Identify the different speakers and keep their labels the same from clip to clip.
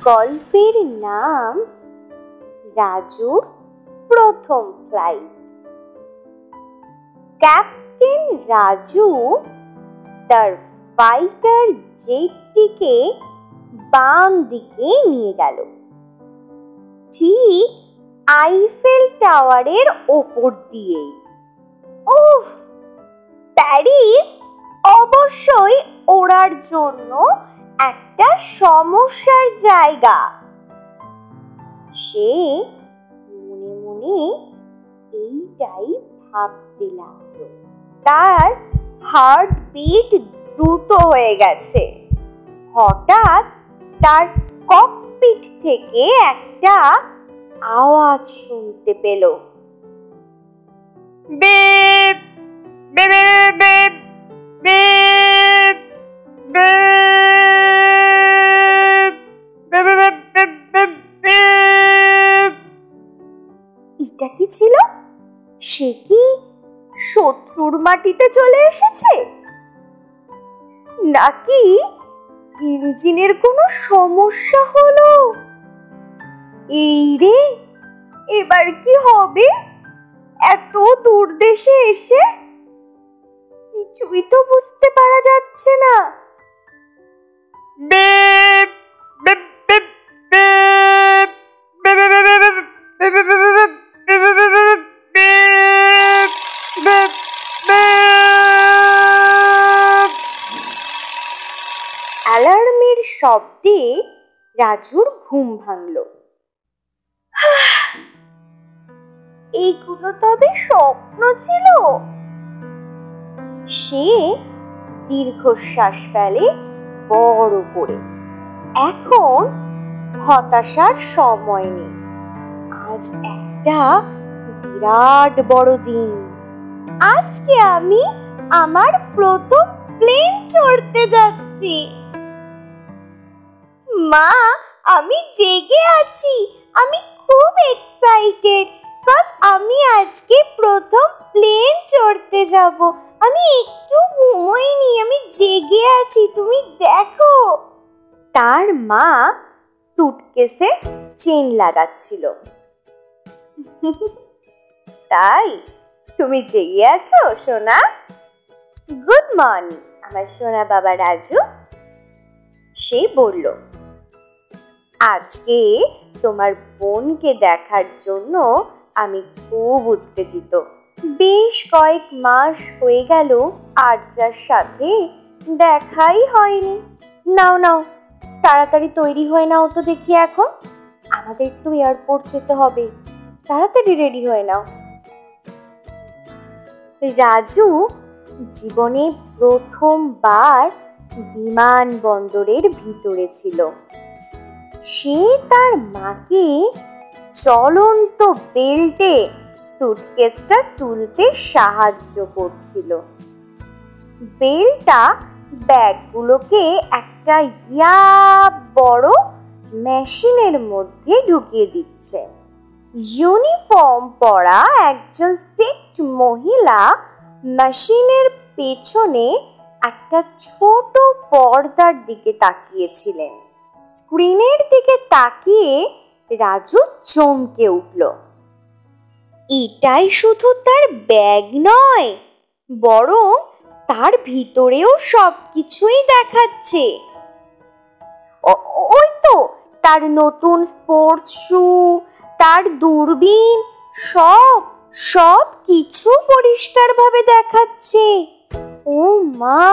Speaker 1: গল্পের নাম রাজুর প্রথম ফ্লাইট। ক্যাপ্টেন রাজু তার ফাইটার জেটটিকে বাম দিকে নিয়ে গেল, ঠিক আইফেল টাওয়ারের ওপর দিয়েই। উফ, প্যারিস অবশ্যই ওড়ার জন্য একটা সমস্যার জায়গা। সে মনে মনে এইটাই ভাবতে লাগলো। তার হার্টবিট দ্রুত হয়ে গেছে। হঠাৎ তার ককপিট থেকে একটা আওয়াজ শুনতে পেল। বেপ বেপ বেপ বেপ বেপ। এটা কি ছিল? সে কি শত্রুর মাটিতে চলে এসেছে, নাকি ইঞ্জিনের কোনো সমস্যা হলো? এই রে, এবার কি হবে? এত দূর দেশে এসে কিছুই তো বুঝতে পারা যাচ্ছে না। বেপ বেপ বেপ বেপ বেপ বেপ বেপ বেপ। অ্যালার্মের শব্দে রাজুর ঘুম ভাঙল। এইগুলো তবে স্বপ্ন ছিল? সে দীর্ঘশ্বাস ফেলে বড় করে। এখন হতাশার সময় নেই। আজ একটা বিরাট বড় দিন। আজকে আমি আমার প্রথম প্লেন চড়তে যাচ্ছি। মা, আমি জেগে আছি। আমি খুব এক্সাইটেড। আমি আজকে প্রথম প্লেন চড়তে যাব। আমি একটু ঘুমোইনি, আমি জেগে আছি, তুমি দেখো। তার মা সুটকেসে চেন লাগাচ্ছিল। তাই তুমি জেগে আছো সোনা? গুড মর্নিং আমার সোনা বাবা রাজু। সে বলল, আজকে তোমার বোনকে দেখার জন্য আমি খুব উত্তেজিত। বেশ কয়েক মাস হয়ে গেল আর্যার সাথে দেখাই হয়নি। নাও নাও, তাড়াতাড়ি তৈরি হয়ে নাও তো দেখি। এখন আমাদের তো এয়ারপোর্ট যেতে হবে, তাড়াতাড়ি রেডি হয়ে নাও। রাজু জীবনে প্রথমবার বিমানবন্দরের ভিতরে ছিল। সে তার মাকে চলন্ত বেল্টে সুটকেসটা তুলতে সাহায্য করছিল। বেল্টটা ব্যাগগুলোকে একটা বড় মেশিনের মধ্যে ঢুকিয়ে দিচ্ছে। ইউনিফর্ম পরা একজন সেট মহিলা মেশিনের পেছনে একটা ছোট পর্দার দিকে তাকিয়েছিলেন। স্ক্রিনের দিকে তাকিয়ে রাজু চমকে উঠল। এটাই শুধু তার ব্যাগ নয়, বরং তার ভিতরেও সবকিছুই দেখাচ্ছে। ওই তো তার নতুন স্পোর্টস শু, তার দূরবীন, সব কিছু পরিষ্কারভাবে দেখাচ্ছে। ও মা,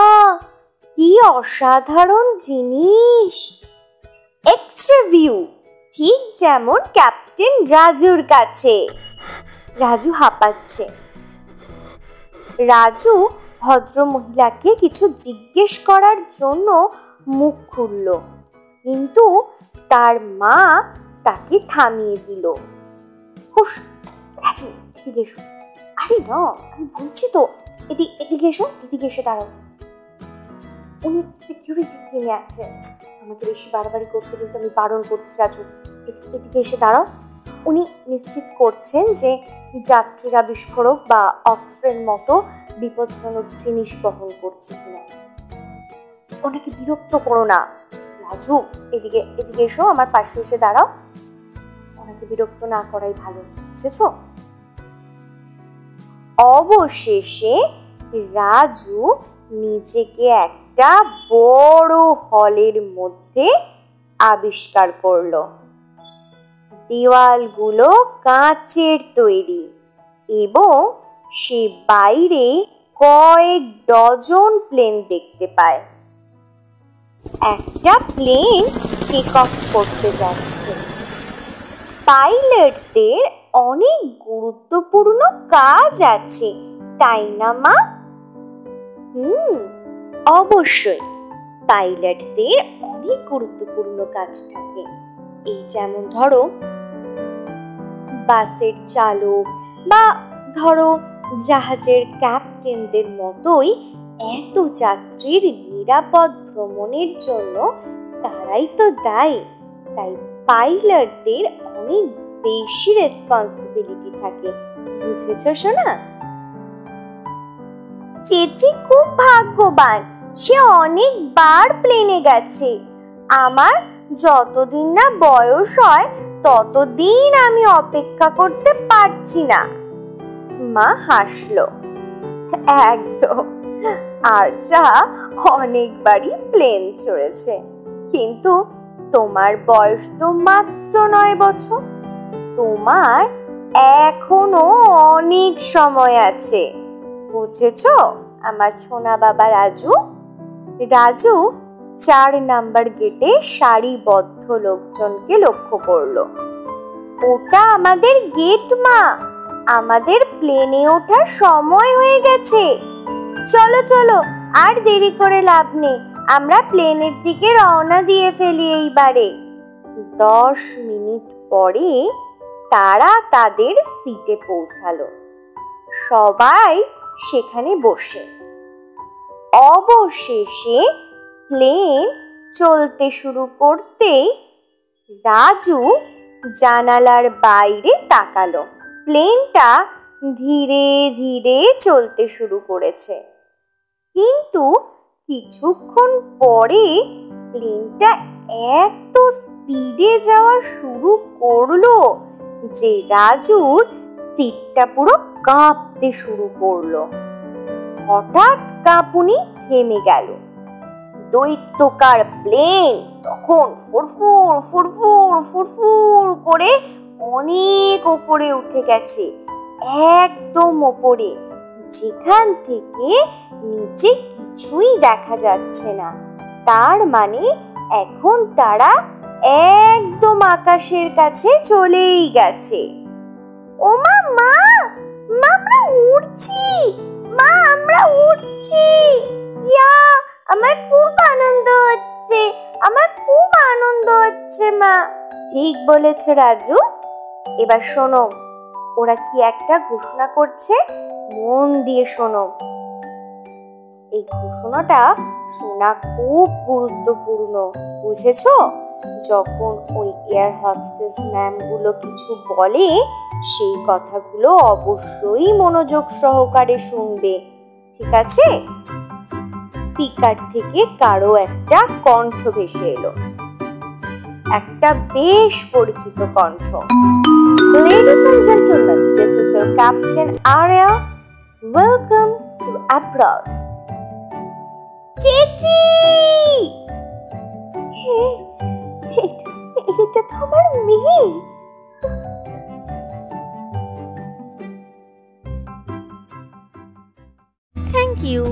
Speaker 1: কি অসাধারণ জিনিস! এক্সট্রা ভিউ, ঠিক যেমন ক্যাপ্টেন রাজুর কাছে। রাজু হাঁপাচ্ছে। রাজু ভদ্র মহিলাকে কিছু জিজ্ঞেস করার জন্য মুখ খুলল, কিন্তু তার মা তাকে থামিয়ে দিল। হুশ, রাজু এদিকে এসো। আরে না, আমি বলছি তো, এদিকে এসো, দাঁড়াও। উনি সিকিউরিটি টিমে আছে। আমাকে বেশি বাড়াবাড়ি করতে কিন্তু আমি বারণ করছি রাজু, এদিকে এসে দাঁড়াও। উনি নিশ্চিত করছেন যে যাত্রীরা বিস্ফোরক বা অস্ত্রের মতো বিপজ্জনক জিনিস বহন করছে কিনা। ওনাকে বিরক্ত করো না। রাজু, এদিকে এদিকে এসো, আমার পাশে এসে দাঁড়াও। ওনাকে বিরক্ত না করাই ভালো, বুঝেছো? অবশেষে রাজু নিজেকে একটা বড় হলের মধ্যে আবিষ্কার করলো। দেওয়ালগুলো কাঁচের তৈরি এবং সে বাইরে কয়েক ডজন প্লেন দেখতে পায়। একটা প্লেন টেক অফ করতে যাচ্ছে। পাইলটদের অনেক গুরুত্বপূর্ণ কাজ আছে, তাই না মা? অবশ্যই, পাইলটদের অনেক গুরুত্বপূর্ণ কাজ থাকে। এই যেমন ধরো বাসের চালক বা ধরো জাহাজের ক্যাপ্টেনদের মতোই এত যাত্রীর নিরাপদ ভ্রমণের জন্য তারাই তো দায়ী। তাই পাইলটদের অনেক বেশি রেসপন্সিবিলিটি থাকে, বুঝেছো সোনা? চেচি খুব ভাগ্যবান, সে অনেকবার প্লেনে গেছে। আমার যতদিন না বয়স হয় ততদিন আমি অপেক্ষা করতে পারছি না। মা হাসলো। একদম, আর যা অনেকবারই প্লেন চড়েছে, কিন্তু তোমার বয়স তো মাত্র 9 বছর। তোমার এখনো অনেক সময় আছে, বুঝেছো আমার সোনা বাবা রাজু? রাজু 4 নাম্বার গেটে সারিবদ্ধ লোকজনকে লক্ষ্য করলো। ওটা আমাদের গেট মা, আমাদের প্লেনে ওঠার সময় হয়ে গেছে। চলো চলো, আর দেরি করে লাভ নেই, আমরা প্লেনের দিকে রওনা দিয়ে ফেলি এইবারে। 10 মিনিট পরে তারা তাদের সিটে পৌঁছালো। সবাই সেখানে বসে। অবশেষে প্লেন চলতে শুরু করতেই রাজু জানালার বাইরে তাকালো। প্লেনটা ধীরে ধীরে চলতে শুরু করেছে, কিন্তু কিছুক্ষণ পরে প্লেনটা এত স্পিডে যাওয়া শুরু করলো যে রাজুর সিটটা পুরো কাঁপতে শুরু করলো। হঠাৎ কাঁপুনি থেমে গেল। দৈত্যকার প্লেন তখন ফুরফুর ফুরফুর ফুরফুর করে অনেক উপরে উঠে গেছে, একদম উপরে, যেখান থেকে নিচে কিছুই দেখা যাচ্ছে না। তার মানে এখন তারা একদম আকাশের কাছে চলেই গেছে। ও মা, মা আমরা উড়ছি, মা আমরা উড়ছি, ইয়া আমার খুব আনন্দ হচ্ছে, আমার খুব আনন্দ হচ্ছে মা। ঠিক বলেছে রাজু। এবার শোনো, ওরা কি একটা ঘোষণা করছে, মন দিয়ে শোনো। এই ঘোষণাটা শোনা খুব গুরুত্বপূর্ণ, বুঝেছো? যখন ওই এয়ার হোস্টেস ম্যামগুলো কিছু বলে সেই কথাগুলো অবশ্যই মনোযোগ সহকারে শুনবে, ঠিক আছে? স্পিকার থেকে কারো একটা কণ্ঠ ভেসে এলো, একটা বেশ পরিচিত কণ্ঠ। Ladies and gentlemen, this is your Captain Arya. Welcome to abroad. চেচি! এটা তো আমার মেয়ে। Thank you.